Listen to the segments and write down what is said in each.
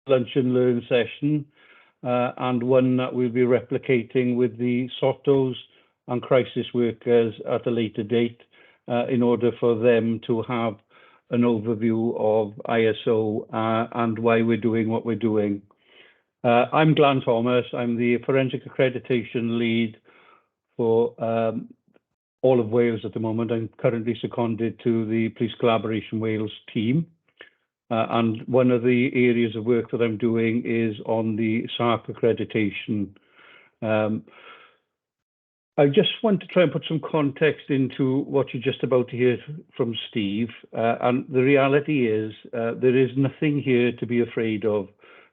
lunch and learn session, and one that we'll be replicating with the SOTOs and crisis workers at a later date, in order for them to have an overview of ISO and why we're doing what we're doing. I'm Glan Thomas. I'm the Forensic Accreditation Lead for all of Wales at the moment. I'm currently seconded to the Police Collaboration Wales team. And one of the areas of work that I'm doing is on the SARC accreditation. I just want to try and put some context into what you're just about to hear from Steve. And the reality is there is nothing here to be afraid of,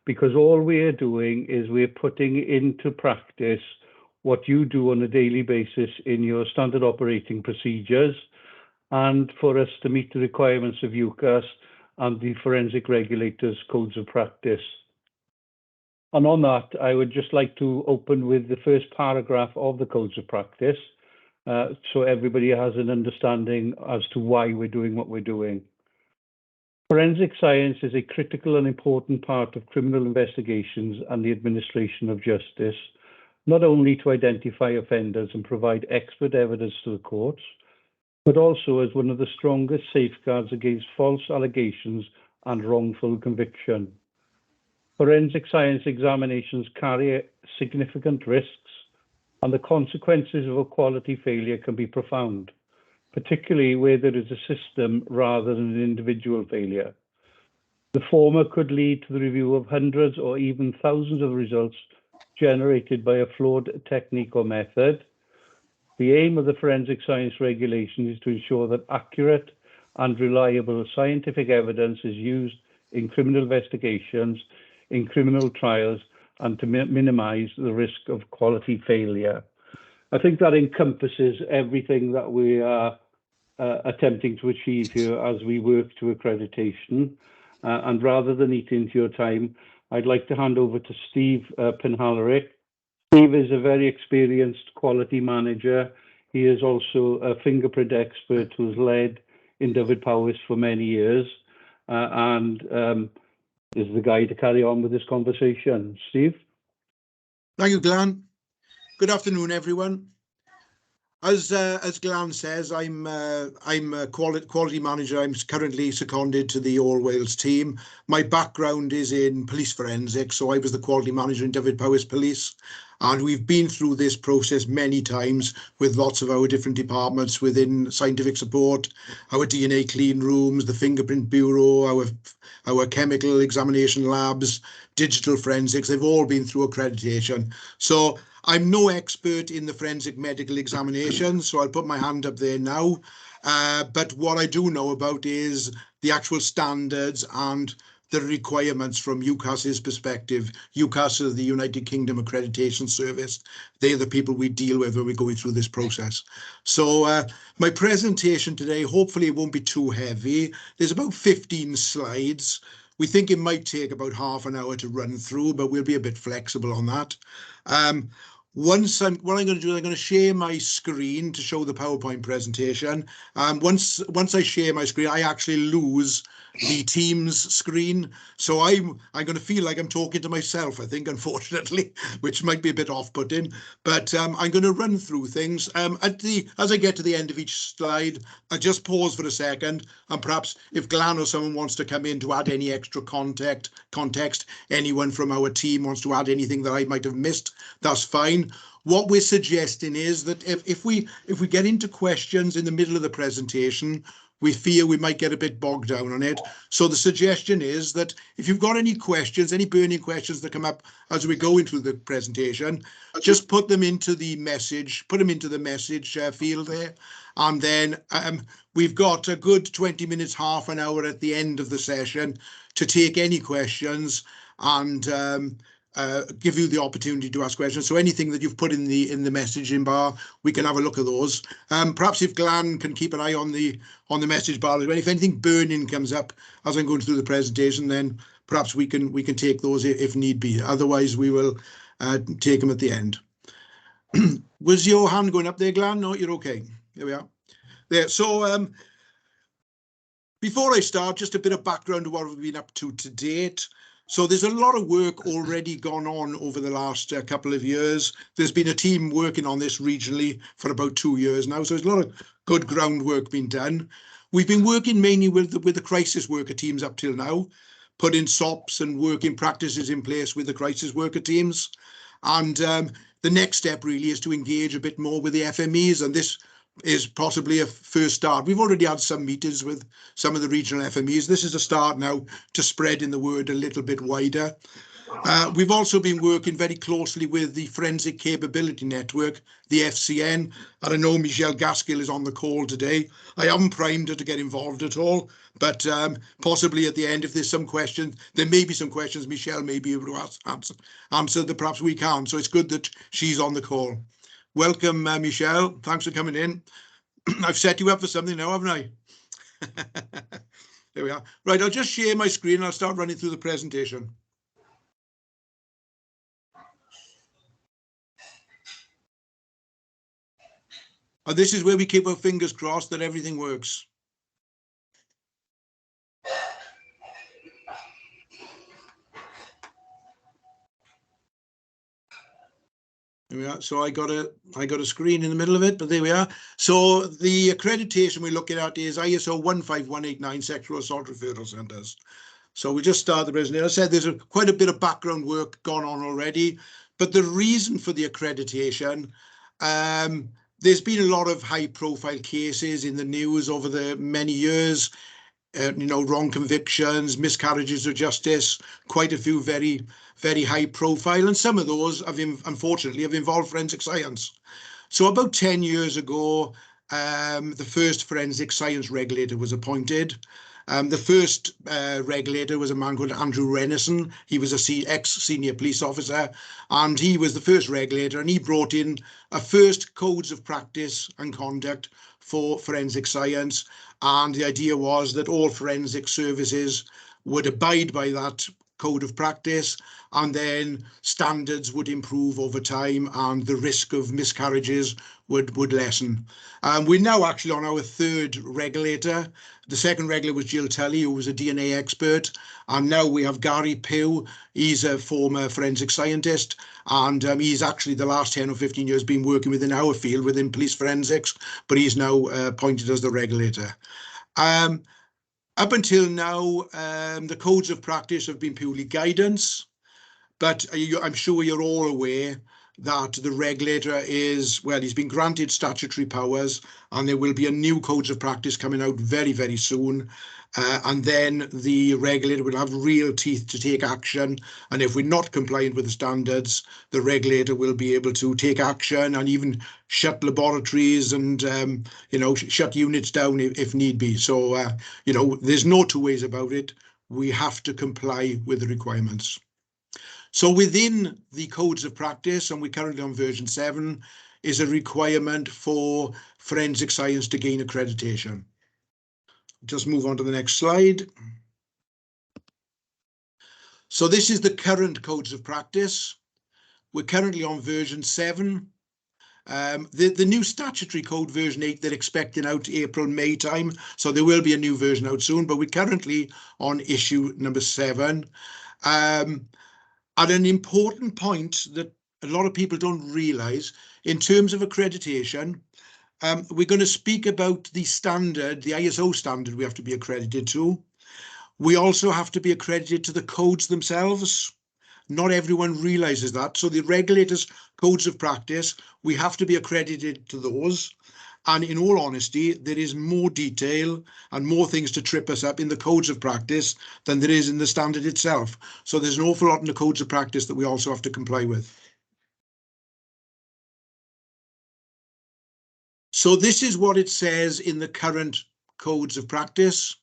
because all we're doing is we're putting into practice what you do on a daily basis in your standard operating procedures, and for us to meet the requirements of UCAS and the forensic regulators' codes of practice. And on that, I would just like to open with the first paragraph of the codes of practice, so everybody has an understanding as to why we're doing what we're doing. Forensic science is a critical and important part of criminal investigations and the administration of justice, not only to identify offenders and provide expert evidence to the courts, but also as one of the strongest safeguards against false allegations and wrongful conviction. Forensic science examinations carry significant risks, and the consequences of a quality failure can be profound, particularly where there is a system rather than an individual failure. The former could lead to the review of hundreds or even thousands of results generated by a flawed technique or method. The aim of the forensic science regulation is to ensure that accurate and reliable scientific evidence is used in criminal investigations, in criminal trials, and to minimize the risk of quality failure. I think that encompasses everything that we are attempting to achieve here as we work to accreditation. And rather than eat into your time, I'd like to hand over to Steve Penhalerick. Steve is a very experienced quality manager. He is also a fingerprint expert who's led in Dyfed Powys for many years, and is the guy to carry on with this conversation. Steve? Thank you, Glan. Good afternoon, everyone. As Glan says, I'm a quality manager. I'm currently seconded to the All Wales team. My background is in police forensics, so I was the quality manager in Dyfed Powys Police, and we've been through this process many times with lots of our different departments within scientific support, our DNA clean rooms, the fingerprint bureau, our chemical examination labs, digital forensics. They've all been through accreditation. So I'm no expert in the forensic medical examination, so I'll put my hand up there now. But what I do know about is the actual standards and the requirements from UCAS's perspective. UCAS is the United Kingdom Accreditation Service. They're the people we deal with when we're going through this process. So my presentation today, hopefully it won't be too heavy. There's about 15 slides. We think it might take about half an hour to run through, but we'll be a bit flexible on that. What I'm going to do, I'm going to share my screen to show the PowerPoint presentation. Once I share my screen, I actually lose the Teams screen. So I'm going to feel like I'm talking to myself, I think, unfortunately, which might be a bit off-putting. But I'm going to run through things. As I get to the end of each slide, I just pause for a second, and perhaps if Glan or someone wants to come in to add any extra context, anyone from our team wants to add anything that I might have missed, that's fine. What we're suggesting is that if we get into questions in the middle of the presentation, we fear we might get a bit bogged down on it. So the suggestion is that if you've got any questions, any burning questions that come up as we go into the presentation, just put them into the message, field there. And then we've got a good 20 minutes, half an hour at the end of the session to take any questions and give you the opportunity to ask questions. So anything that you've put in the messaging bar, we can have a look at those. Perhaps if Glan can keep an eye on the message bar as well. If anything burning comes up as I'm going through the presentation, then perhaps we can take those if need be. Otherwise, we will take them at the end. Was your hand going up there, Glan? No, you're okay. There we are. There. So before I start, just a bit of background to what we've been up to date. So there's a lot of work already gone on over the last couple of years. There's been a team working on this regionally for about 2 years now. So there's a lot of good groundwork being done. We've been working mainly with the crisis worker teams up till now, putting SOPs and working practices in place with the crisis worker teams. And the next step really is to engage a bit more with the FMEs, and this is possibly a first start. We've already had some meetings with some of the regional FMEs. This is a start now to spreading the word a little bit wider. We've also been working very closely with the Forensic Capability Network, the FCN, and I know Michelle Gaskill is on the call today. I haven't primed her to get involved at all, but possibly at the end, if there's some questions, there may be some questions Michelle may be able to answer that perhaps we can't. So it's good that she's on the call. Welcome, Michelle. Thanks for coming in. I've set you up for something now, haven't I? There we are. Right, I'll just share my screen and I'll start running through the presentation. And this is where we keep our fingers crossed that everything works. There we are. So I got a screen in the middle of it, but there we are. So the accreditation we're looking at is ISO 15189 sexual assault referral centres. So we just started the presentation. As I said, there's quite a bit of background work gone on already, but the reason for the accreditation, there's been a lot of high-profile cases in the news over the many years. Wrong convictions, miscarriages of justice, quite a few very, very high profile. And some of those have, unfortunately, have involved forensic science. So about 10 years ago, the first forensic science regulator was appointed. The first regulator was a man called Andrew Renison. He was a ex-senior police officer, and he was the first regulator, and he brought in a first codes of practice and conduct for forensic science. And the idea was that all forensic services would abide by that code of practice, and then standards would improve over time and the risk of miscarriages would lessen. We're now actually on our third regulator. The second regulator was Jill Tully, who was a DNA expert. And now we have Gary Pugh. He's a former forensic scientist. And he's actually the last 10 or 15 years been working within our field, within police forensics, but he's now appointed as the regulator. Up until now, the codes of practice have been purely guidance, but I'm sure you're all aware that the regulator is, well, he's been granted statutory powers, and there will be a new codes of practice coming out very, very soon. And then the regulator will have real teeth to take action. And if we're not compliant with the standards, the regulator will be able to take action and even shut laboratories and, shut units down if need be. So, there's no two ways about it. We have to comply with the requirements. So within the codes of practice, and we're currently on version 7, is a requirement for forensic science to gain accreditation. Just move on to the next slide. So this is the current codes of practice. We're currently on version 7. The new statutory code version 8, they're expecting out April, May time. So there will be a new version out soon, but we're currently on issue number 7. At an important point that a lot of people don't realise, in terms of accreditation, we're going to speak about the standard, the ISO standard we have to be accredited to. We also have to be accredited to the codes themselves. Not everyone realises that. So the regulators' codes of practice, we have to be accredited to those. And in all honesty, there is more detail and more things to trip us up in the codes of practice than there is in the standard itself. So there's an awful lot in the codes of practice that we also have to comply with. So this is what it says in the current codes of practice.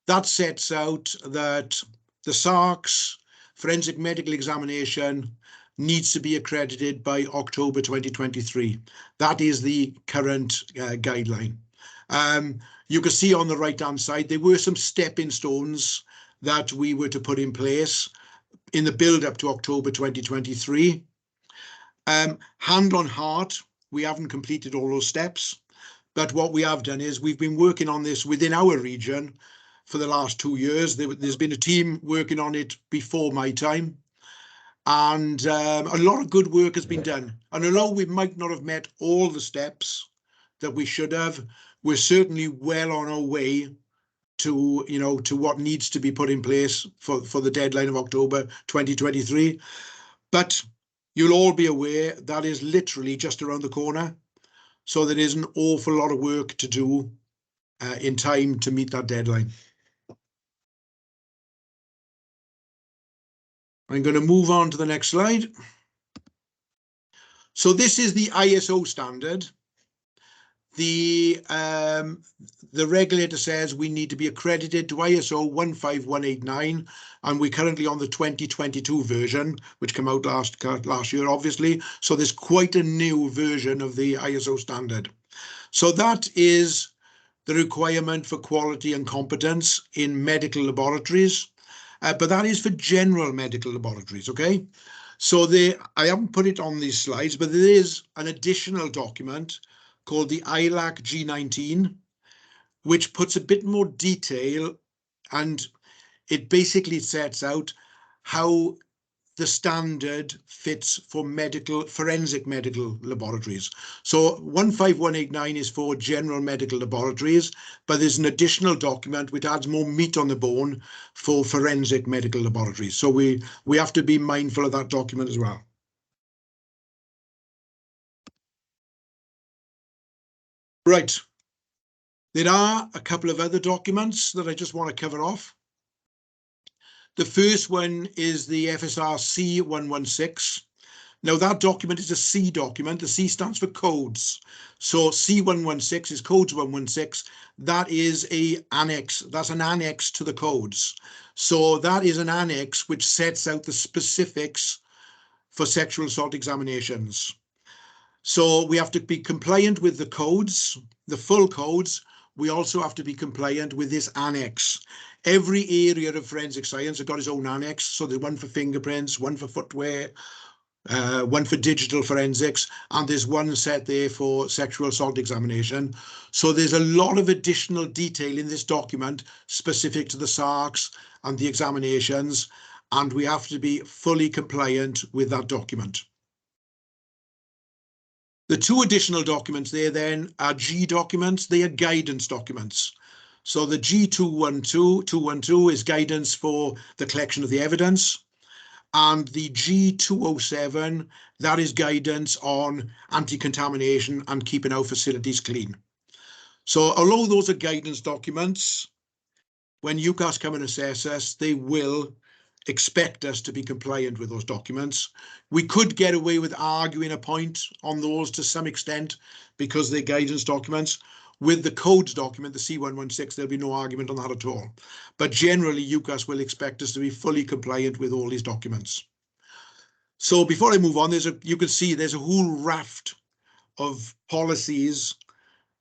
That sets out that the SARC's forensic medical examination needs to be accredited by October 2023. That is the current guideline. You can see on the right-hand side, there were some stepping stones that we were to put in place in the build-up to October 2023. Hand on heart, we haven't completed all those steps, but what we have done is we've been working on this within our region for the last 2 years. There's been a team working on it before my time, and a lot of good work has been done. And although we might not have met all the steps that we should have, we're certainly well on our way to, to what needs to be put in place for the deadline of October 2023. But you'll all be aware that is literally just around the corner. So there is an awful lot of work to do in time to meet that deadline. I'm going to move on to the next slide. So this is the ISO standard. The regulator says we need to be accredited to ISO 15189, and we're currently on the 2022 version, which came out last year, obviously. So there's quite a new version of the ISO standard. So that is the requirement for quality and competence in medical laboratories, but that is for general medical laboratories, okay? So I haven't put it on these slides, but there is an additional document called the ILAC G19, which puts a bit more detail, and it basically sets out how the standard fits for forensic medical laboratories. So 15189 is for general medical laboratories, but there's an additional document which adds more meat on the bone for forensic medical laboratories. So we have to be mindful of that document as well. Right. There are a couple of other documents that I just want to cover off. The first one is the FSR C116. Now that document is a C document. The C stands for codes. So C116 is codes 116. That is an annex. That's an annex to the codes. So that is an annex which sets out the specifics for sexual assault examinations. So we have to be compliant with the codes, the full codes. We also have to be compliant with this annex. Every area of forensic science has got its own annex. So there's one for fingerprints, one for footwear, one for digital forensics, and there's one set there for sexual assault examination. So there's a lot of additional detail in this document specific to the SARCs and the examinations, and we have to be fully compliant with that document. The two additional documents there then are G documents. They are guidance documents. So the G212 is guidance for the collection of the evidence. And the G207, that is guidance on anti-contamination and keeping our facilities clean. So although those are guidance documents, when UCAS come and assess us, they will expect us to be compliant with those documents. We could get away with arguing a point on those to some extent because they're guidance documents. With the codes document, the C116, there'll be no argument on that at all. But generally, UCAS will expect us to be fully compliant with all these documents. So before I move on, you can see there's a whole raft of policies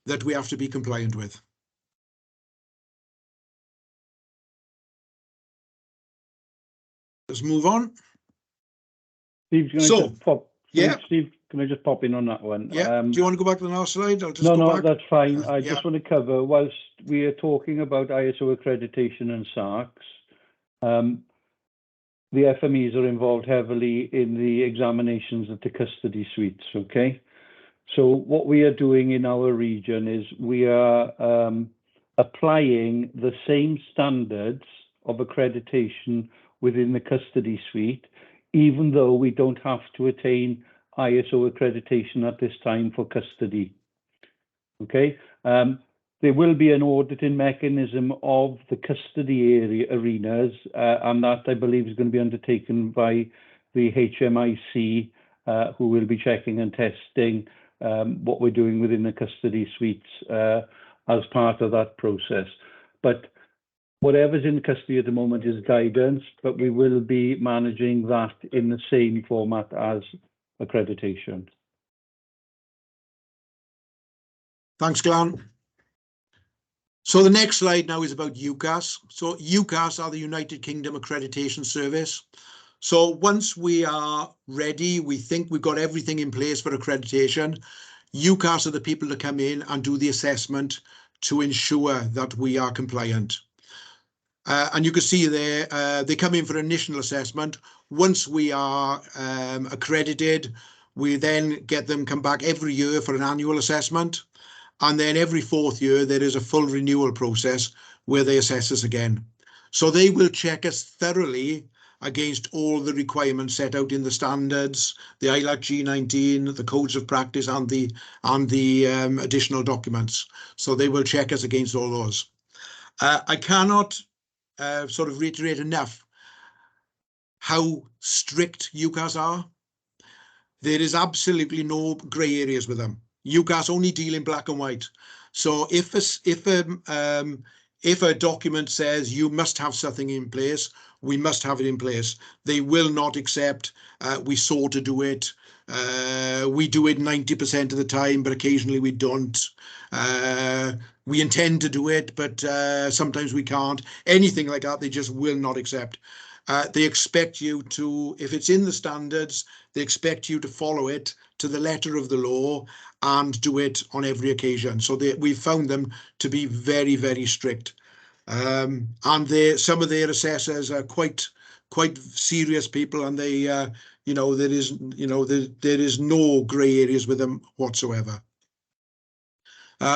that we have to be compliant with. Let's move on. Steve's going to just pop. Yeah. Steve, can I just pop in on that one? Yeah. Do you want to go back to the last slide? I'll just no, go back. That's fine. I just want to cover, whilst we are talking about ISO accreditation and SARCs, the FMEs are involved heavily in the examinations at the custody suites, okay? So what we are doing in our region is we are applying the same standards of accreditation within the custody suite, even though we don't have to attain ISO accreditation at this time for custody. Okay, there will be an auditing mechanism of the custody arenas, and that I believe is going to be undertaken by the HMIC, who will be checking and testing what we're doing within the custody suites as part of that process. But whatever's in custody at the moment is guidance, but we will be managing that in the same format as accreditation. Thanks, Glenn. So the next slide now is about UCAS. So UCAS are the United Kingdom Accreditation Service. So once we are ready, we think we've got everything in place for accreditation, UCAS are the people to come in and do the assessment to ensure that we are compliant. And you can see there, they come in for initial assessment. Once we are accredited, we then get them come back every year for an annual assessment. And then every 4th year, there is a full renewal process where they assess us again. So they will check us thoroughly against all the requirements set out in the standards, the ILAC G19, the codes of practice, and the additional documents. So they will check us against all those. I cannot sort of reiterate enough how strict UCAS are. There is absolutely no grey areas with them. UCAS only deal in black and white. So if a document says you must have something in place, we must have it in place. They will not accept we sought to do it. We do it 90% of the time, but occasionally we don't. We intend to do it, but sometimes we can't. Anything like that, they just will not accept. They expect you to, if it's in the standards, they expect you to follow it to the letter of the law and do it on every occasion. So we've found them to be very, very strict. And some of their assessors are quite serious people, and they, there is no grey areas with them whatsoever.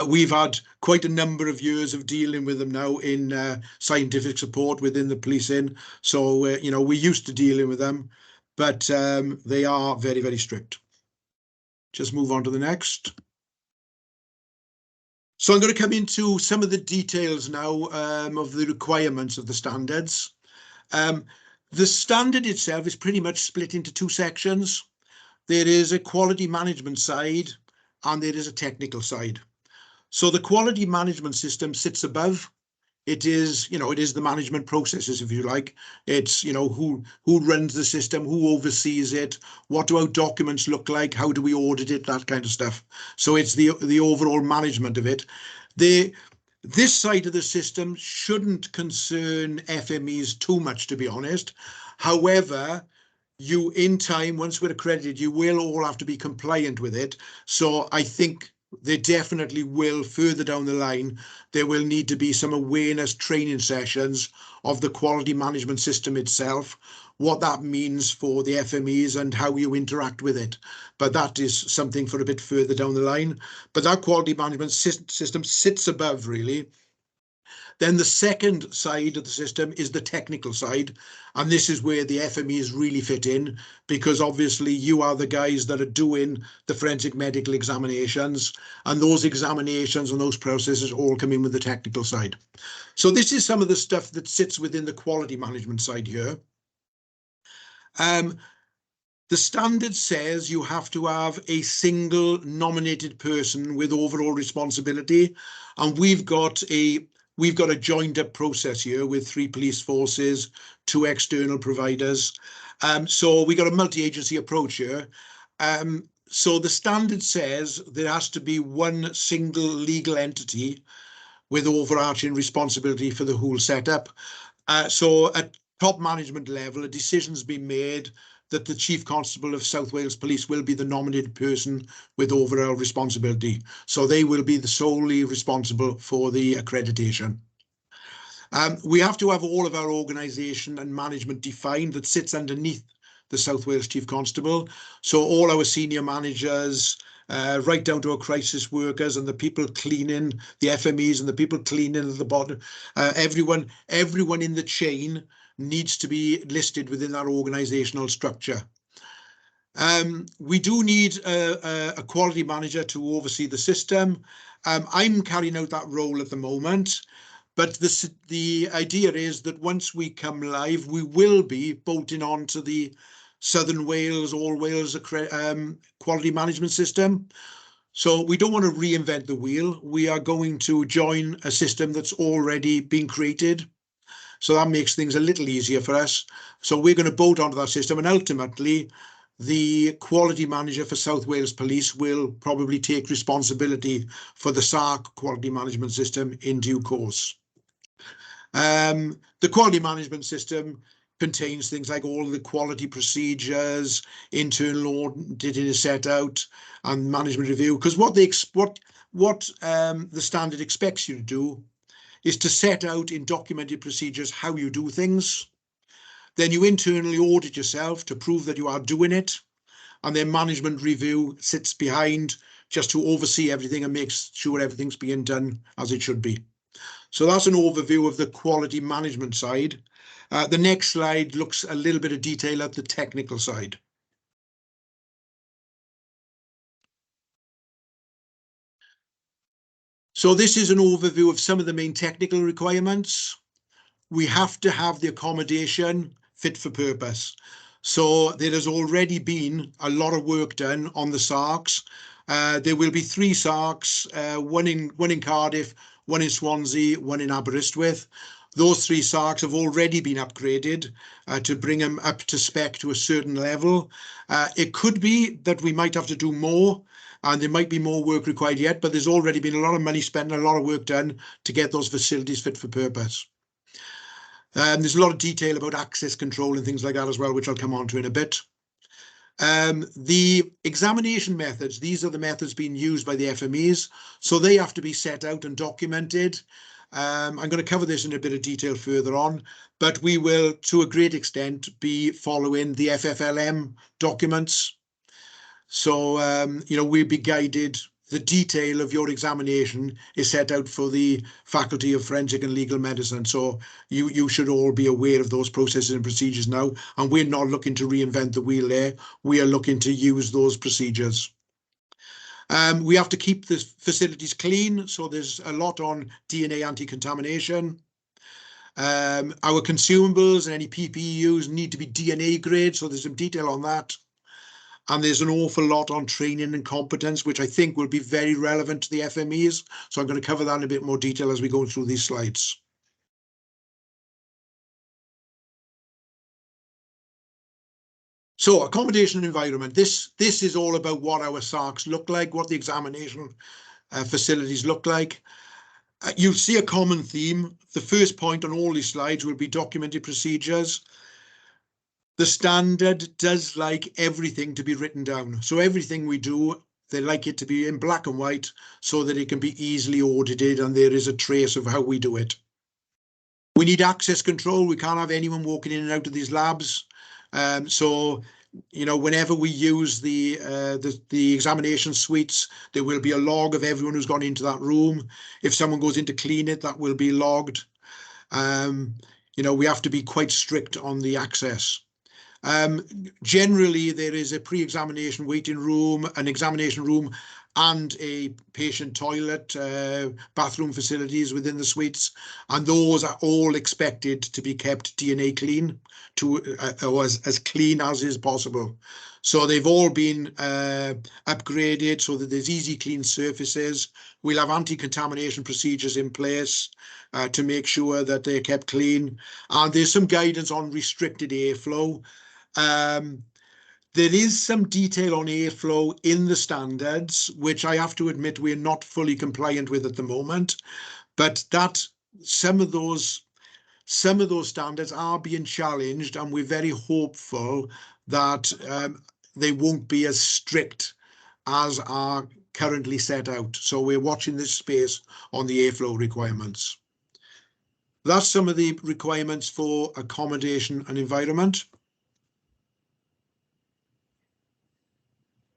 We've had quite a number of years of dealing with them now in scientific support within the policing. So, we're used to dealing with them, but they are very, very strict. Just move on to the next. So I'm going to come into some of the details now of the requirements of the standards. The standard itself is pretty much split into 2 sections. There is a quality management side and there is a technical side. So the quality management system sits above. It is, it is the management processes, if you like. It's, who runs the system, who oversees it, what do our documents look like, how do we audit it, that kind of stuff. So it's the overall management of it. This side of the system shouldn't concern FMEs too much, to be honest. However, in time, once we're accredited, you will all have to be compliant with it. So I think there definitely will, further down the line, there will need to be some awareness training sessions of the quality management system itself, what that means for the FMEs and how you interact with it. But that is something for a bit further down the line. But that quality management system sits above, really. Then the second side of the system is the technical side. And this is where the FMEs really fit in, because obviously you are the guys that are doing the forensic medical examinations, and those examinations and those processes all come in with the technical side. So this is some of the stuff that sits within the quality management side here. The standard says you have to have a single nominated person with overall responsibility, and we've got a joined up process here with 3 police forces, 2 external providers. So we got a multi-agency approach here. So the standard says there has to be one single legal entity with overarching responsibility for the whole setup. So at top management level, a decision's been made that the Chief Constable of South Wales Police will be the nominated person with overall responsibility. So they will be the solely responsible for the accreditation. We have to have all of our organisation and management defined that sits underneath the South Wales Chief Constable. So all our senior managers, right down to our crisis workers and the people cleaning, the FMEs and the people cleaning at the bottom, everyone in the chain needs to be listed within that organisational structure. We do need a quality manager to oversee the system. I'm carrying out that role at the moment, but the idea is that once we come live, we will be bolting on to the Southern Wales, All Wales quality management system. So we don't want to reinvent the wheel. We are going to join a system that's already been created. So that makes things a little easier for us. So we're going to bolt onto that system, and ultimately the quality manager for South Wales Police will probably take responsibility for the SARC quality management system in due course. The quality management system contains things like all the quality procedures, internal auditing is set out, and management review. Because what the standard expects you to do is to set out in documented procedures how you do things. Then you internally audit yourself to prove that you are doing it. And then management review sits behind just to oversee everything and makes sure everything's being done as it should be. So that's an overview of the quality management side. The next slide looks a little bit of detail at the technical side. So this is an overview of some of the main technical requirements. We have to have the accommodation fit for purpose. So there has already been a lot of work done on the SARCs. There will be 3 SARCs, one in Cardiff, one in Swansea, one in Aberystwyth. Those 3 SARCs have already been upgraded to bring them up to spec to a certain level. It could be that we might have to do more, and there might be more work required yet, but there's already been a lot of money spent and a lot of work done to get those facilities fit for purpose. There's a lot of detail about access control and things like that as well, which I'll come on to in a bit. The examination methods, these are the methods being used by the FMEs, so they have to be set out and documented. I'm going to cover this in a bit of detail further on, but we will, to a great extent, be following the FFLM documents. So, we'll be guided. The detail of your examination is set out for the Faculty of Forensic and Legal Medicine. So you should all be aware of those processes and procedures now. And we're not looking to reinvent the wheel there. We are looking to use those procedures. We have to keep the facilities clean. So there's a lot on DNA anti-contamination. Our consumables and any PPE used need to be DNA grade. So there's some detail on that. And there's an awful lot on training and competence, which I think will be very relevant to the FMEs. So I'm going to cover that in a bit more detail as we go through these slides. So accommodation and environment. This is all about what our SARCs look like, what the examination facilities look like. You'll see a common theme. The first point on all these slides will be documented procedures. The standard does like everything to be written down. So everything we do, they like it to be in black and white so that it can be easily audited and there is a trace of how we do it. We need access control. We can't have anyone walking in and out of these labs. So, whenever we use the examination suites, there will be a log of everyone who's gone into that room. If someone goes in to clean it, that will be logged. We have to be quite strict on the access. Generally, there is a pre-examination waiting room, an examination room, and a patient toilet, bathroom facilities within the suites, and those are all expected to be kept DNA clean, or as clean as is possible. So they've all been upgraded so that there's easy clean surfaces. We'll have anti-contamination procedures in place to make sure that they're kept clean, and there's some guidance on restricted airflow. There is some detail on airflow in the standards, which I have to admit we're not fully compliant with at the moment, but that some of those standards are being challenged, and we're very hopeful that they won't be as strict as are currently set out. So we're watching this space on the airflow requirements. That's some of the requirements for accommodation and environment.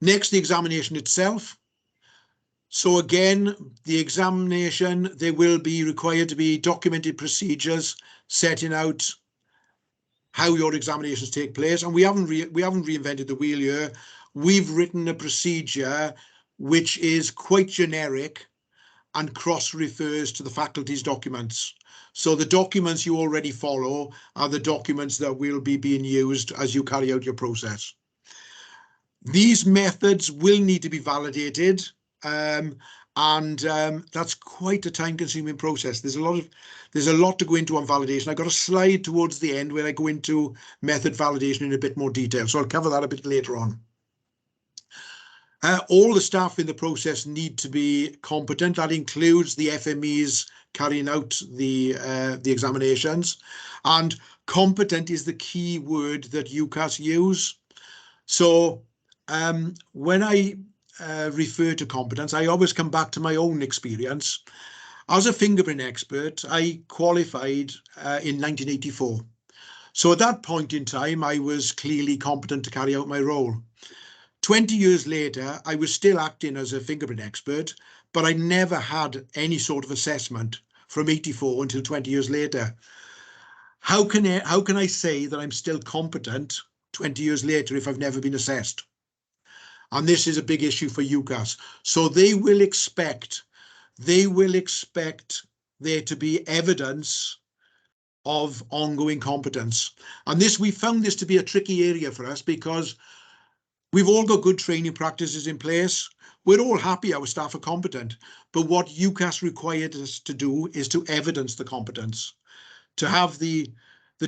Next, the examination itself. So again, the examination, there will be required to be documented procedures setting out how your examinations take place. And we haven't reinvented the wheel here. We've written a procedure which is quite generic and cross-refers to the faculty's documents. So the documents you already follow are the documents that will be being used as you carry out your process. These methods will need to be validated, and that's quite a time-consuming process. There's a lot to go into on validation. I've got a slide towards the end where I go into method validation in a bit more detail, so I'll cover that a bit later on. All the staff in the process need to be competent. That includes the FMEs carrying out the examinations, and competent is the key word that UCAS use. So when I refer to competence, I always come back to my own experience. As a fingerprint expert, I qualified in 1984. So at that point in time, I was clearly competent to carry out my role. 20 years later, I was still acting as a fingerprint expert, but I never had any sort of assessment from 84 until 20 years later. How can I say that I'm still competent 20 years later if I've never been assessed? And this is a big issue for UCAS. So they will expect there to be evidence of ongoing competence. And we found this to be a tricky area for us because we've all got good training practices in place. We're all happy our staff are competent, but what UCAS required us to do is to evidence the competence, to have the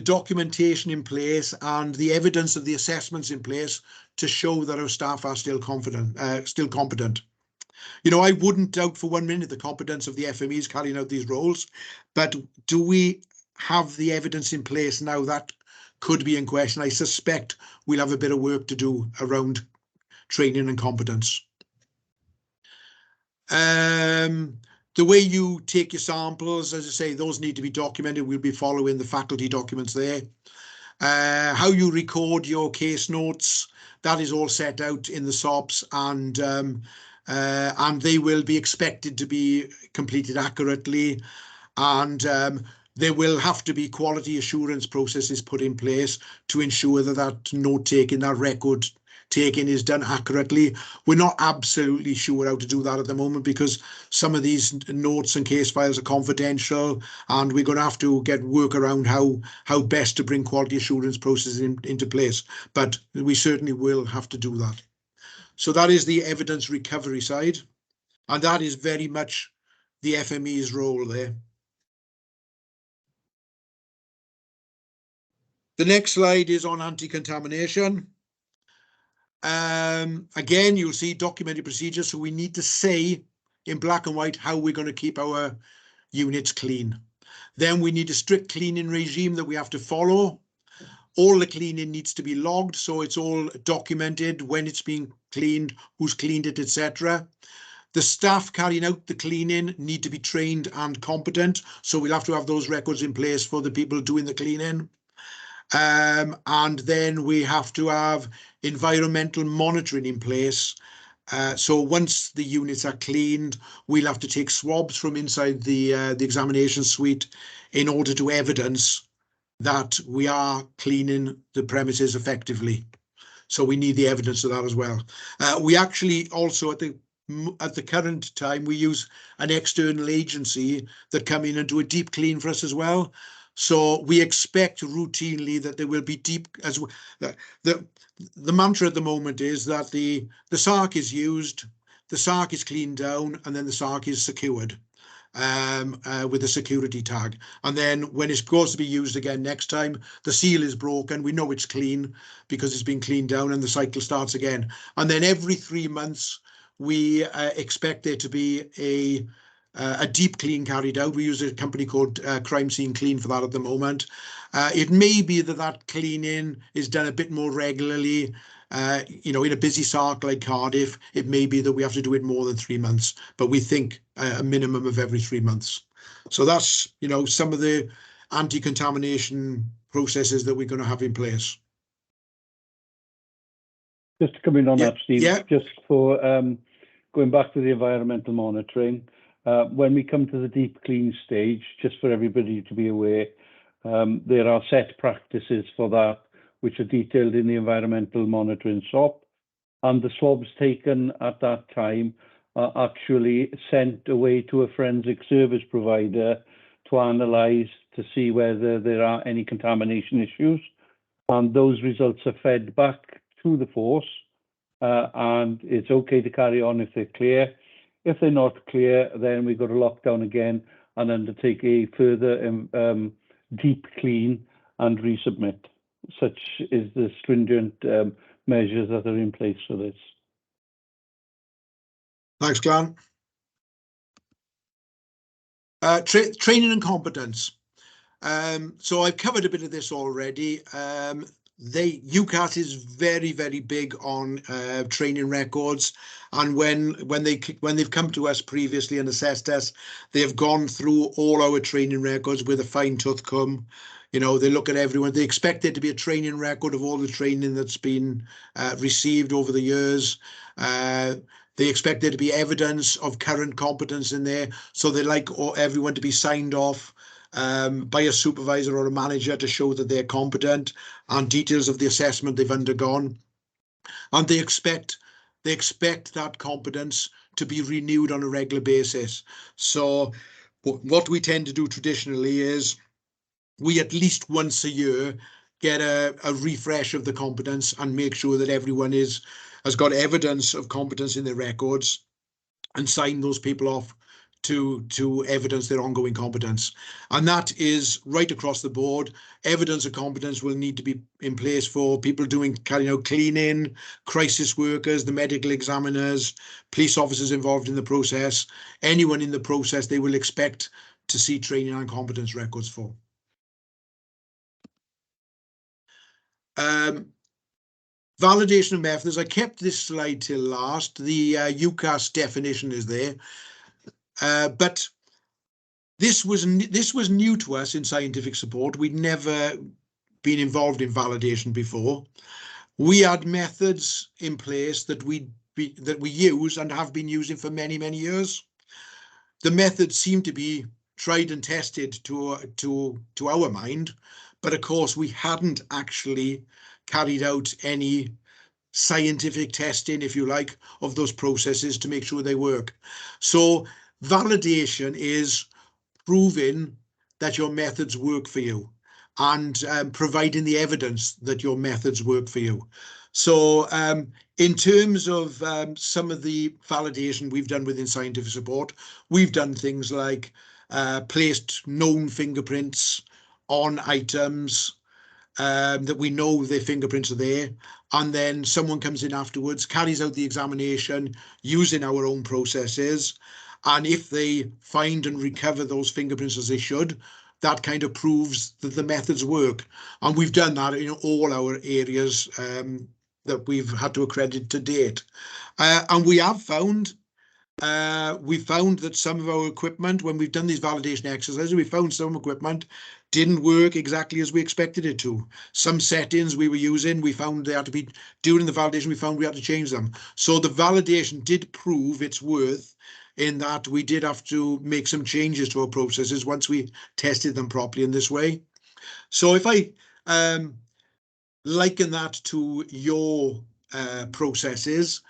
documentation in place and the evidence of the assessments in place to show that our staff are still competent. You know, I wouldn't doubt for 1 minute the competence of the FMEs carrying out these roles, but do we have the evidence in place now? That could be in question. I suspect we'll have a bit of work to do around training and competence. The way you take your samples, as I say, those need to be documented. We'll be following the faculty documents there. How you record your case notes, that is all set out in the SOPs, and they will be expected to be completed accurately. And there will have to be quality assurance processes put in place to ensure that note taking, that record taking is done accurately. We're not absolutely sure how to do that at the moment because some of these notes and case files are confidential, and we're going to have to work around how best to bring quality assurance processes into place. But we certainly will have to do that. So that is the evidence recovery side, and that is very much the FME's role there. The next slide is on anti-contamination. Again, you'll see documented procedures, so we need to say in black and white how we're going to keep our units clean. Then we need a strict cleaning regime that we have to follow. All the cleaning needs to be logged, so it's all documented, when it's being cleaned, who's cleaned it, etc. The staff carrying out the cleaning need to be trained and competent, so we'll have to have those records in place for the people doing the cleaning. And then we have to have environmental monitoring in place. So once the units are cleaned, we'll have to take swabs from inside the examination suite in order to evidence that we are cleaning the premises effectively. So we need the evidence of that as well. We actually also, at the current time, we use an external agency that come in and do a deep clean for us as well. So we expect routinely that there will be deep, as the mantra at the moment is that the SARC is used, the SARC is cleaned down, and then the SARC is secured with a security tag. And then when it goes to be used again next time, the seal is broken. We know it's clean because it's been cleaned down, and the cycle starts again. And then every 3 months, we expect there to be a deep clean carried out. We use a company called Crime Scene Clean for that at the moment. It may be that cleaning is done a bit more regularly. You know, in a busy SARC like Cardiff, it may be that we have to do it more than 3 months, but we think a minimum of every 3 months. So that's, you know, some of the anti-contamination processes that we're going to have in place. Just to come in on that, Steve, yeah. Just for going back to the environmental monitoring, when we come to the deep clean stage, just for everybody to be aware, there are set practices for that, which are detailed in the environmental monitoring SOP, and the swabs taken at that time are actually sent away to a forensic service provider to analyse to see whether there are any contamination issues, and those results are fed back to the force, and it's okay to carry on if they're clear. If they're not clear, then we've got to lock down again and undertake a further deep clean and resubmit. Such is the stringent measures that are in place for this. Thanks, Glenn. Training and competence. So I've covered a bit of this already. UCAS is very, very big on training records, and when they've come to us previously and assessed us, they have gone through all our training records with a fine-tooth comb. You know, they look at everyone. They expect there to be a training record of all the training that's been received over the years. They expect there to be evidence of current competence in there, so they like everyone to be signed off by a supervisor or a manager to show that they're competent, and details of the assessment they've undergone. And they expect that competence to be renewed on a regular basis. So what we tend to do traditionally is we at least once a year get a refresh of the competence and make sure that everyone has got evidence of competence in their records, and sign those people off to evidence their ongoing competence. And that is right across the board. Evidence of competence will need to be in place for people doing cleaning, crisis workers, the medical examiners, police officers involved in the process. Anyone in the process, they will expect to see training and competence records for. Validation of methods. I kept this slide till last. The UCAS definition is there. But this was new to us in scientific support. We'd never been involved in validation before. We had methods in place that we use and have been using for many, many years. The methods seem to be tried and tested to our mind, but of course we hadn't actually carried out any scientific testing, if you like, of those processes to make sure they work. So validation is proving that your methods work for you, and providing the evidence that your methods work for you. So in terms of some of the validation we've done within scientific support, we've done things like placed known fingerprints on items that we know their fingerprints are there, and then someone comes in afterwards, carries out the examination using our own processes, and if they find and recover those fingerprints as they should, that kind of proves that the methods work. And we've done that in all our areas that we've had to accredit to date. And we have found that some of our equipment, when we've done these validation exercises, we found some equipment didn't work exactly as we expected it to. Some settings we were using, we found they had to be, during the validation, we found we had to change them. So the validation did prove its worth, in that we did have to make some changes to our processes once we tested them properly in this way. So if I liken that to your processes,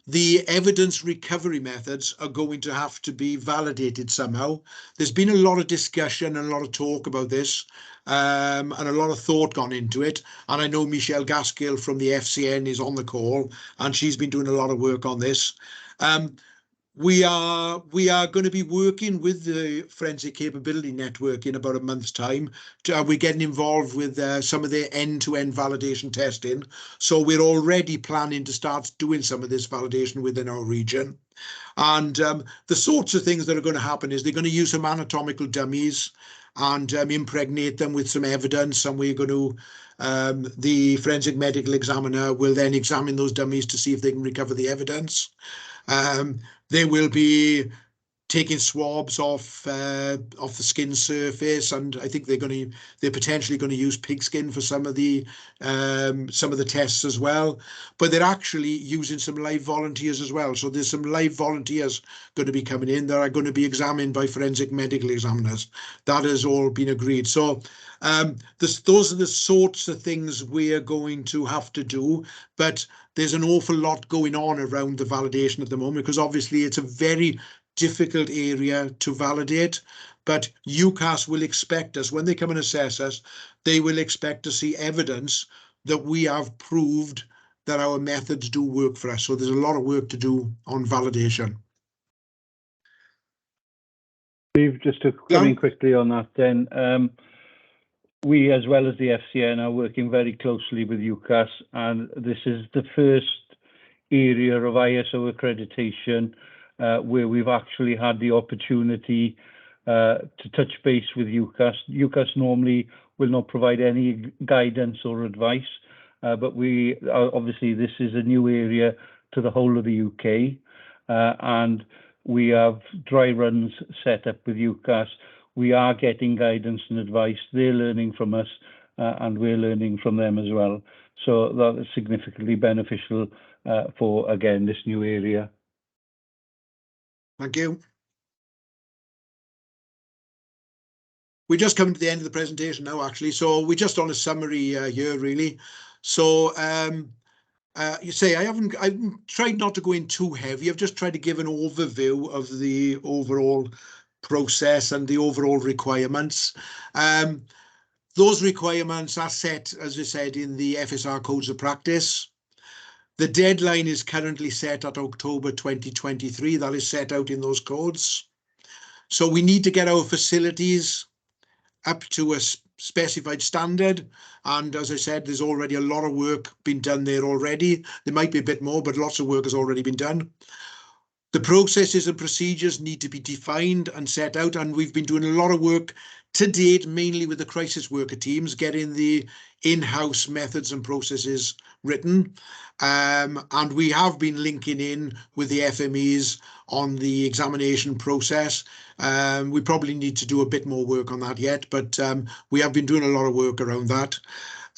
the evidence recovery methods are going to have to be validated somehow. There's been a lot of discussion and a lot of talk about this, and a lot of thought gone into it. And I know Michelle Gaskill from the FCN is on the call, and she's been doing a lot of work on this. We are going to be working with the Forensic Capability Network in about a month's time. We're getting involved with some of their end-to-end validation testing. So we're already planning to start doing some of this validation within our region. And the sorts of things that are going to happen is they're going to use some anatomical dummies and impregnate them with some evidence. And we're going to, the forensic medical examiner will then examine those dummies to see if they can recover the evidence. They will be taking swabs off the skin surface, and I think they're potentially going to use pigskin for some of the tests as well. But they're actually using some live volunteers as well. So there's some live volunteers going to be coming in that are going to be examined by forensic medical examiners. That has all been agreed. So those are the sorts of things we are going to have to do. But there's an awful lot going on around the validation at the moment, because obviously it's a very difficult area to validate. But UCAS will expect us, when they come and assess us, they will expect to see evidence that we have proved that our methods do work for us. So there's a lot of work to do on validation. Steve, just to come in quickly on that then, we, as well as the FCN, are working very closely with UCAS, and this is the first area of ISO accreditation where we've actually had the opportunity to touch base with UCAS. UCAS normally will not provide any guidance or advice, but we obviously this is a new area to the whole of the UK, and we have dry runs set up with UCAS. We are getting guidance and advice. They're learning from us, and we're learning from them as well. So that is significantly beneficial for, again, this new area. Thank you. We're just coming to the end of the presentation now, actually. So we're just on a summary here, really. So you say I've tried not to go in too heavy. I've just tried to give an overview of the overall process and the overall requirements. Those requirements are set, as I said, in the FSR codes of practice. The deadline is currently set at October 2023. That is set out in those codes. So we need to get our facilities up to a specified standard. And as I said, there's already a lot of work been done there already. There might be a bit more, but lots of work has already been done. The processes and procedures need to be defined and set out, and we've been doing a lot of work to date, mainly with the crisis worker teams, getting the in-house methods and processes written. And we have been linking in with the FMEs on the examination process. We probably need to do a bit more work on that yet, but we have been doing a lot of work around that.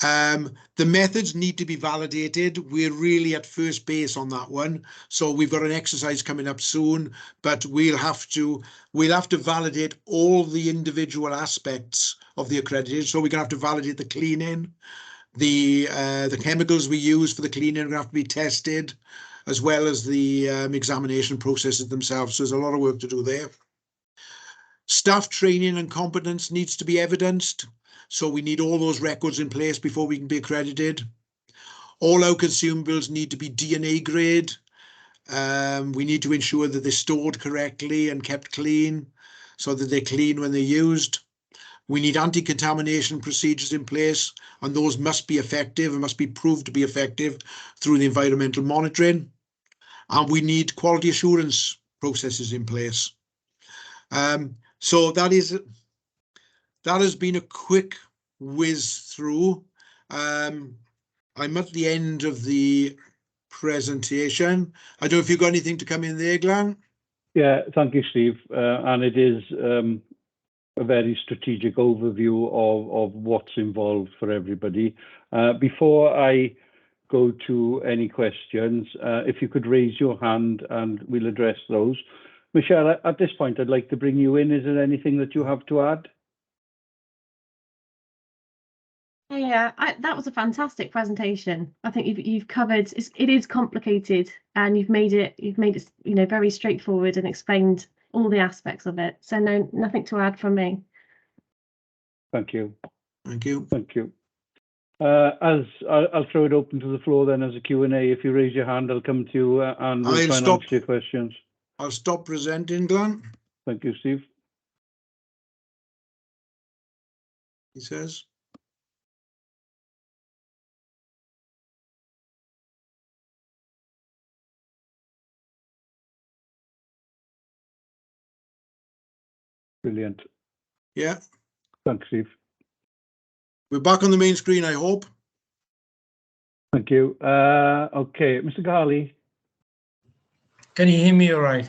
The methods need to be validated. We're really at first base on that one. So we've got an exercise coming up soon, but we'll have to validate all the individual aspects of the accreditation. So we're gonna have to validate the cleaning, the chemicals we use for the cleaning are gonna have to be tested, as well as the examination processes themselves. So there's a lot of work to do there. Staff training and competence needs to be evidenced. So we need all those records in place before we can be accredited. All our consumables need to be DNA grade. We need to ensure that they're stored correctly and kept clean so that they're clean when they're used. We need anti-contamination procedures in place, and those must be effective and must be proved to be effective through the environmental monitoring. And we need quality assurance processes in place. So that has been a quick whiz through. I'm at the end of the presentation. I don't know if you've got anything to come in there, Glenn? Yeah, thank you, Steve. And it is a very strategic overview of what's involved for everybody. Before I go to any questions, if you could raise your hand and we'll address those. Michelle, at this point, I'd like to bring you in. Is there anything that you have to add? Yeah, that was a fantastic presentation. I think you've covered it is complicated, and you've made it very straightforward and explained all the aspects of it. So no, nothing to add from me. Thank you. Thank you. Thank you. As I'll throw it open to the floor then as a Q&A. If you raise your hand, I'll come to you and we'll try and answer your questions. I'll stop presenting, Glenn. Thank you, Steve. He says. Brilliant. Yeah. Thanks, Steve. We're back on the main screen, I hope. Thank you. Okay, Mr. Garley. Can you hear me all right?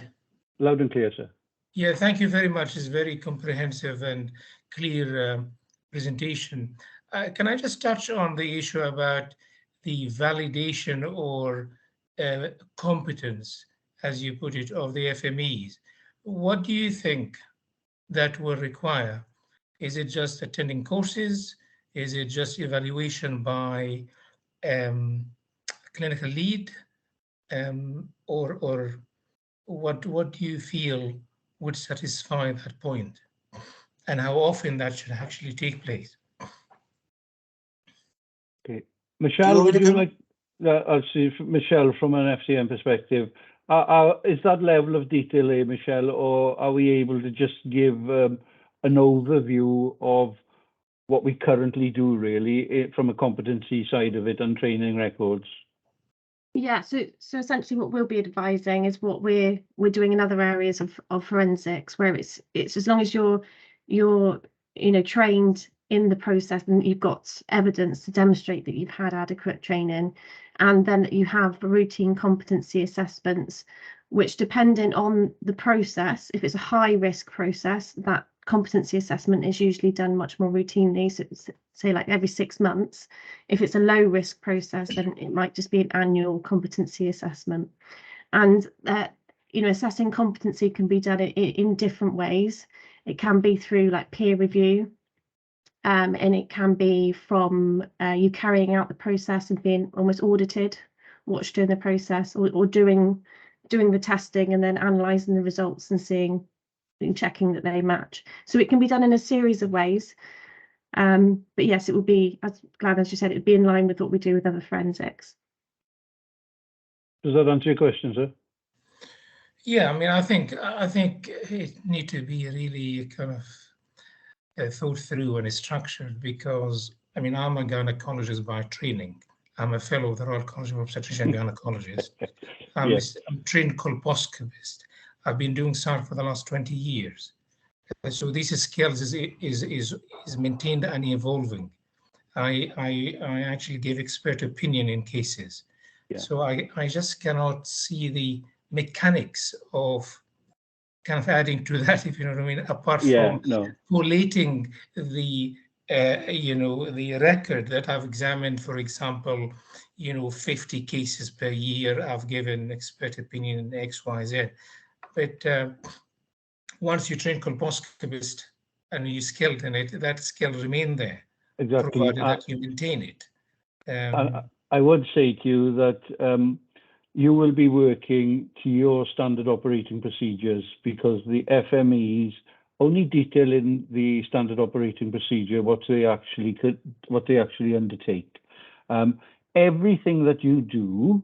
Loud and clear, sir. Yeah, thank you very much. It's very comprehensive and clear presentation. Can I just touch on the issue about the validation or competence, as you put it, of the FMEs? What do you think that will require? Is it just attending courses? Is it just evaluation by clinical lead? Or what do you feel would satisfy that point? And how often that should actually take place? Okay. Michelle, would you like, I'll see Michelle from an FCM perspective. Is that level of detail there, Michelle, or are we able to just give an overview of what we currently do, really, from a competency side of it and training records? Yeah, so essentially what we'll be advising is what we're doing in other areas of forensics, where it's as long as you're trained in the process and you've got evidence to demonstrate that you've had adequate training, and then you have routine competency assessments, which, depending on the process, if it's a high risk process, that competency assessment is usually done much more routinely, so it's, say, like every 6 months. If it's a low risk process, then it might just be an annual competency assessment. And you know, assessing competency can be done in different ways. It can be through like peer review, and it can be from you carrying out the process and being almost audited, watched during the process, or doing the testing and then analysing the results and seeing and checking that they match. So it can be done in a series of ways. But yes, it would be, as Glenn, as you said, it would be in line with what we do with other forensics. Does that answer your question, sir? Yeah, I mean, I think it needs to be really kind of thought through and structured, because I mean, I'm a gynecologist by training. I'm a fellow of the Royal College of Obstetricians and Gynecologists. I'm a trained colposcopist. I've been doing SARC for the last 20 years. So these skills is maintained and evolving. I actually give expert opinion in cases. Yeah. So I just cannot see the mechanics of kind of adding to that, if you know what I mean, apart from collating the you know, the record that I've examined, for example, you know, 50 cases per year. I've given expert opinion in X, Y, Z. But once you train colposcopist and you're skilled in it, that skill remain there, provided that you maintain it. I would say to you that you will be working to your standard operating procedures, because the FMEs only detail in the standard operating procedure what they actually undertake. Everything that you do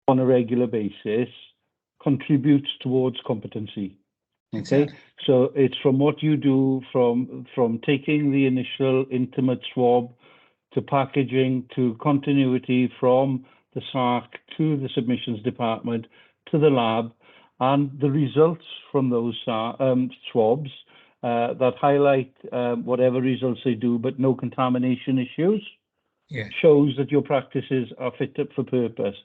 on a regular basis contributes towards competency. Okay, exactly. So it's from what you do, from taking the initial intimate swab to packaging to continuity from the SARC to the submissions department to the lab, and the results from those swabs that highlight whatever results they do, but no contamination issues, shows that your practices are fit for purpose.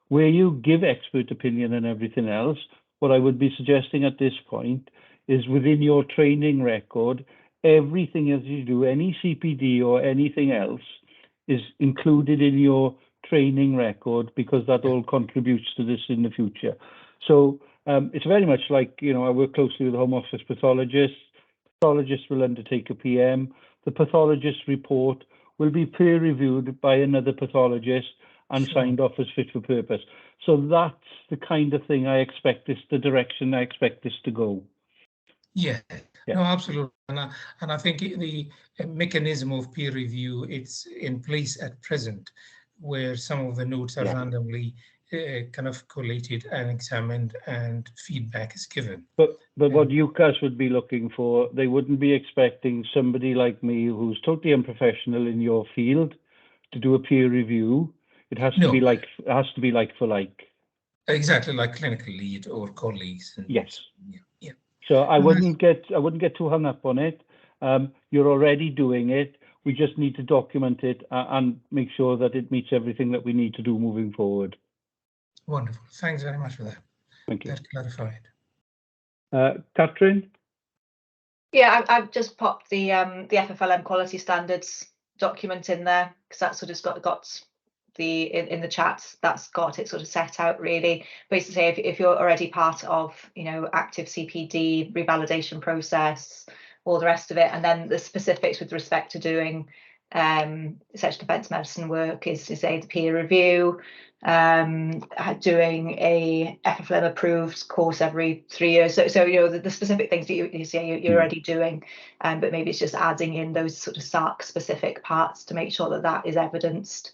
Where you give expert opinion and everything else, what I would be suggesting at this point is within your training record, everything as you do, any CPD or anything else, is included in your training record, because that all contributes to this in the future. So it's very much like, you know, I work closely with home office pathologists. Pathologists will undertake a PM. The pathologist report will be peer reviewed by another pathologist and signed off as fit for purpose. So that's the kind of thing I expect this, the direction I expect this to go. Yeah. No, absolutely. And I think the mechanism of peer review, it's in place at present, where some of the notes are randomly kind of collated and examined and feedback is given. But what UCAS would be looking for, they wouldn't be expecting somebody like me who's totally unprofessional in your field to do a peer review. It has to be like for like. Exactly, like clinical lead or colleagues. And yes. Yeah. So I wouldn't get too hung up on it. You're already doing it. We just need to document it and make sure that it meets everything that we need to do moving forward. Wonderful. Thanks very much for that. Thank you. That clarified. Catherine? Yeah, I've just popped the FFLM quality standards document in there, because that's sort of got the in the chat, that's got it sort of set out really. Basically, if you're already part of, you know, active CPD revalidation process, all the rest of it, and then the specifics with respect to doing sexual defence medicine work is to say the peer review, doing a FFLM approved course every 3 years. So you know, the specific things that you say you're already doing, but maybe it's just adding in those sort of SARC specific parts to make sure that that is evidenced.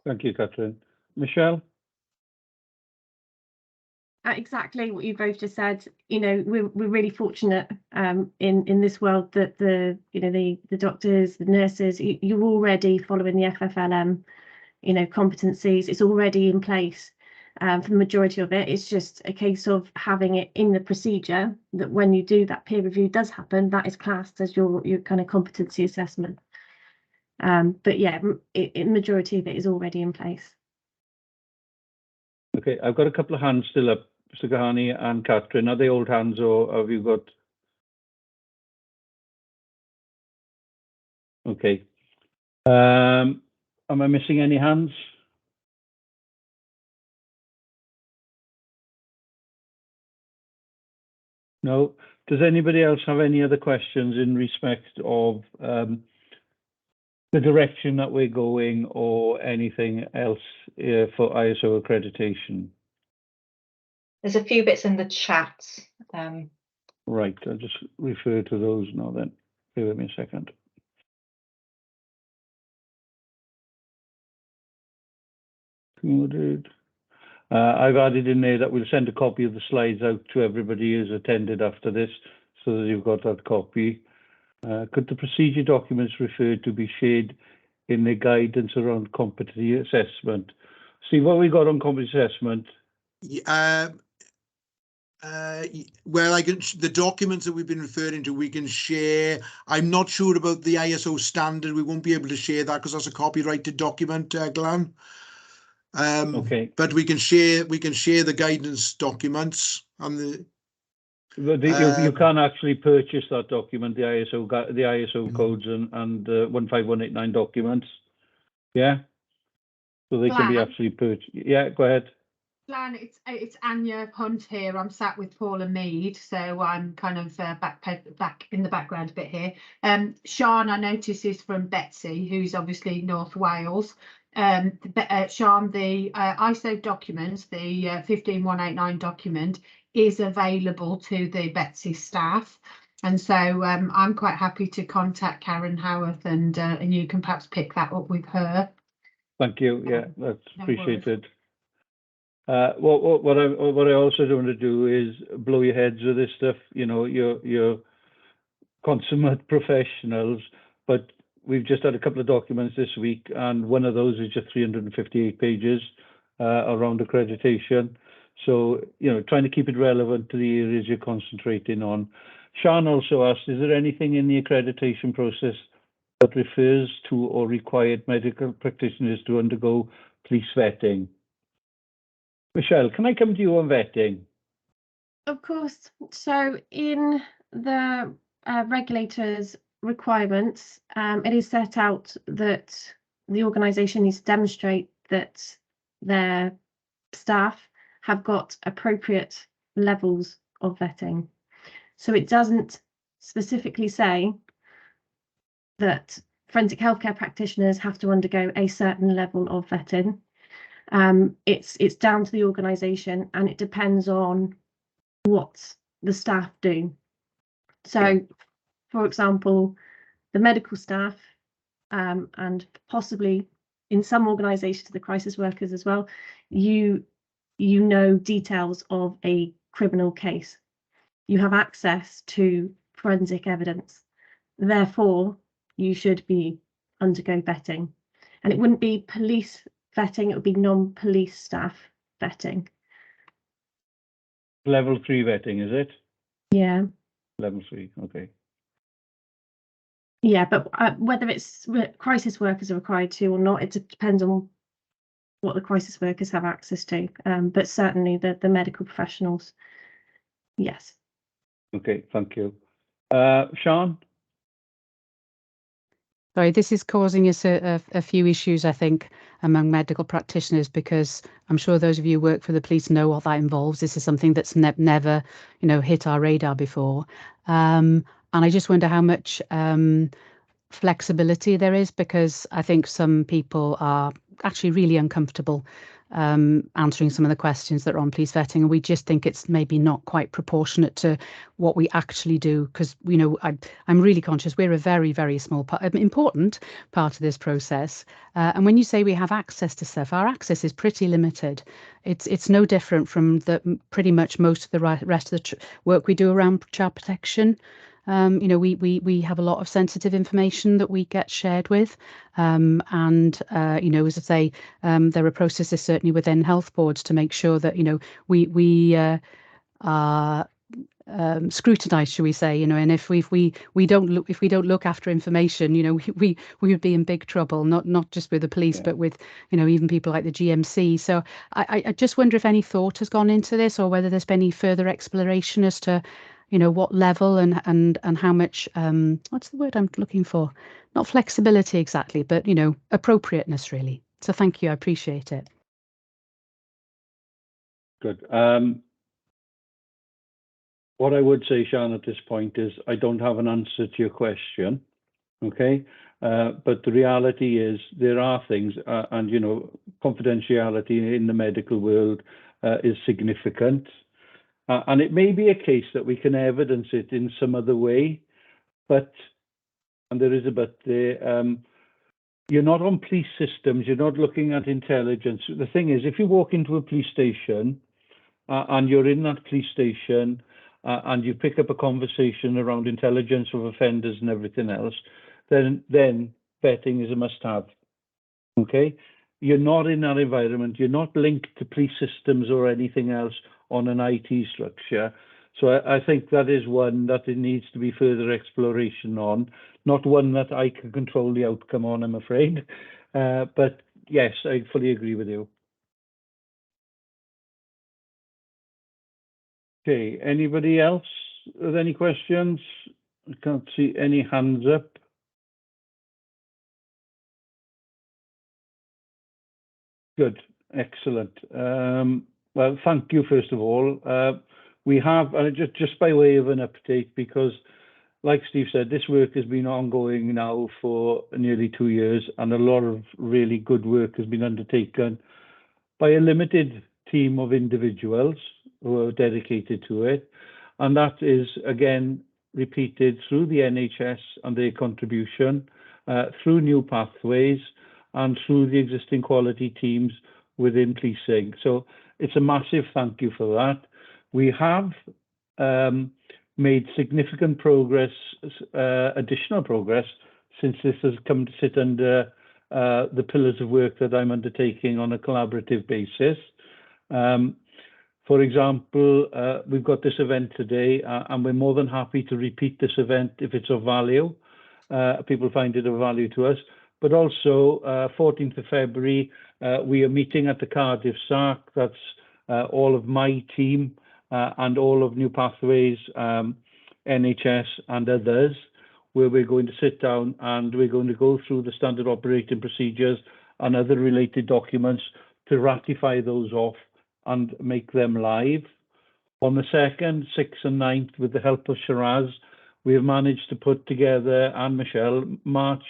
Thank you, Catherine. Michelle? Exactly what you both just said. You know, we're really fortunate in this world that the doctors, the nurses, you're already following the FFLM, you know, competencies. It's already in place. For the majority of it, it's just a case of having it in the procedure that when you do that peer review does happen, that is classed as your kind of competency assessment. But yeah, majority of it is already in place. Okay, I've got a couple of hands still up, Mr. Gahani and Catherine. Are they old hands or have you got? Okay. Am I missing any hands? No. Does anybody else have any other questions in respect of the direction that we're going or anything else for ISO accreditation? There's a few bits in the chat. Right, I'll just refer to those now then. Bear with me a second. I've added in there that we'll send a copy of the slides out to everybody who's attended after this so that you've got that copy. Could the procedure documents referred to be shared in the guidance around competency assessment? See what we got on competency assessment. Well, the documents that we've been referring to, we can share. I'm not sure about the ISO standard. We won't be able to share that because that's a copyrighted document, Glenn. Okay. But we can share the guidance documents and the. You can actually purchase that document, the ISO codes and 15189 documents. Yeah. So they can be actually purchased. Yeah, go ahead. Glenn, it's Anya Hunt here. I'm sat with Paula Mead, so I'm kind of back in the background a bit here. Sean, I notice, is from Betsy, who's obviously North Wales. Sean, the ISO document, the 15189 document, is available to the Betsy staff, and so I'm quite happy to contact Karen Howarth, and you can perhaps pick that up with her. Thank you. Yeah, that's No appreciated. What I also don't want to do is blow your heads with this stuff. You know, you're consummate professionals, but we've just had a couple of documents this week, and one of those is just 358 pages around accreditation. So, you know, trying to keep it relevant to the areas you're concentrating on. Sean also asked, is there anything in the accreditation process that refers to or required medical practitioners to undergo police vetting? Michelle, can I come to you on vetting? Of course. So in the regulators' requirements, it is set out that the organisation needs to demonstrate that their staff have got appropriate levels of vetting. So it doesn't specifically say that forensic healthcare practitioners have to undergo a certain level of vetting. It's down to the organisation, and it depends on what the staff do. So, for example, the medical staff, and possibly in some organisations the crisis workers as well, you know details of a criminal case. You have access to forensic evidence. Therefore, you should undergo vetting. And it wouldn't be police vetting, it would be non-police staff vetting. Level 3 vetting, is it? Yeah. Level 3, okay. Yeah, but whether it's crisis workers are required to or not, it depends on what the crisis workers have access to. But certainly the medical professionals, yes. Okay, thank you. Sean? Sorry, this is causing us a few issues, I think, among medical practitioners, because I'm sure those of you who work for the police know what that involves. This is something that's never, hit our radar before. And I just wonder how much flexibility there is, because I think some people are actually really uncomfortable answering some of the questions that are on police vetting, and we just think it's maybe not quite proportionate to what we actually do, because I'm really conscious we're a very, very small important part of this process, and when you say we have access to stuff, our access is pretty limited. It's no different from pretty much most of the rest of the work we do around child protection. You know, we have a lot of sensitive information that we get shared with, and you know, as I say, there are processes certainly within health boards to make sure that, you know, we are scrutinized, shall we say, you know, and if we don't look after information, you know, we would be in big trouble, not just with the police, but with, you know, even people like the GMC. So I just wonder if any thought has gone into this, or whether there's been any further exploration as to, you know, what level and how much what's the word I'm looking for? Not flexibility exactly, but, you know, appropriateness really. So thank you, I appreciate it. Good. What I would say, Sian, at this point is I don't have an answer to your question, okay? But the reality is there are things, and, you know, confidentiality in the medical world is significant. And it may be a case that we can evidence it in some other way, but, and there is a but there, you're not on police systems, you're not looking at intelligence. The thing is, if you walk into a police station and you're in that police station and you pick up a conversation around intelligence of offenders and everything else, then vetting is a must-have, okay? You're not in that environment, you're not linked to police systems or anything else on an IT structure. So I think that is one that it needs to be further exploration on, not one that I can control the outcome on, I'm afraid. But yes, I fully agree with you. Okay, anybody else with any questions? I can't see any hands up. Good, excellent. Well, thank you, first of all. We have, just by way of an update, because like Steve said, this work has been ongoing now for nearly 2 years, and a lot of really good work has been undertaken by a limited team of individuals who are dedicated to it. And that is, again, repeated through the NHS and their contribution, through new pathways, and through the existing quality teams within policing. So it's a massive thank you for that. We have made significant progress, additional progress, since this has come to sit under the pillars of work that I'm undertaking on a collaborative basis. For example, we've got this event today, and we're more than happy to repeat this event if it's of value. People find it of value to us. But also, 14th of February, we are meeting at the Cardiff SARC. That's all of my team and all of New Pathways, NHS and others, where we're going to sit down and we're going to go through the standard operating procedures and other related documents to ratify those off and make them live. On the 2nd, 6th and 9th, with the help of Shiraz, we have managed to put together, and Michelle, March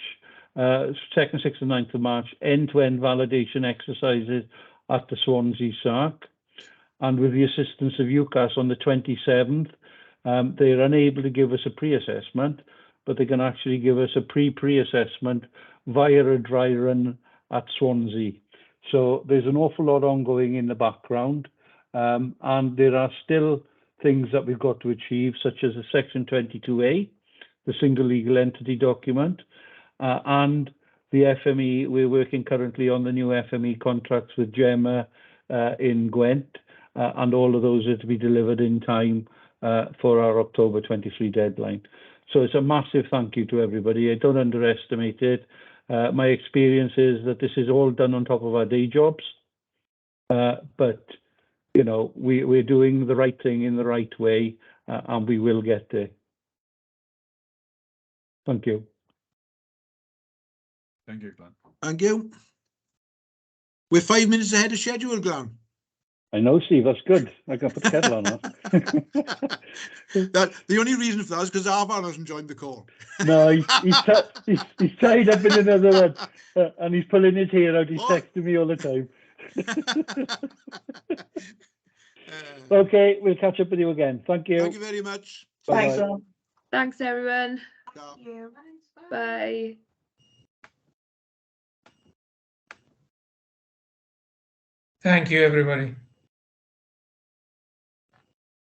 2nd, 6th and 9th of March, end-to-end validation exercises at the Swansea SARC. And with the assistance of UCAS on the 27th, they're unable to give us a pre-assessment, but they can actually give us a pre-assessment via a dry run at Swansea. So there's an awful lot ongoing in the background, and there are still things that we've got to achieve, such as a Section 22A, the single legal entity document, and the FME. We're working currently on the new FME contracts with Gemma in Gwent, and all of those are to be delivered in time for our October 23 deadline. So it's a massive thank you to everybody. I don't underestimate it. My experience is that this is all done on top of our day jobs, but you know, we're doing the right thing in the right way, and we will get there. Thank you. Thank you, Glenn. Thank you. We're 5 minutes ahead of schedule, Glenn. I know, Steve, that's good. I can put the kettle on that. The only reason for that is because Arvan hasn't joined the call. No, he's tied up in another one, and he's pulling his hair out. He's texting me all the time. Okay, we'll catch up with you again. Thank you. Thank you very much. Thanks, Bye-bye. all. Thanks, everyone. Thank you. Bye. Thank you, everybody.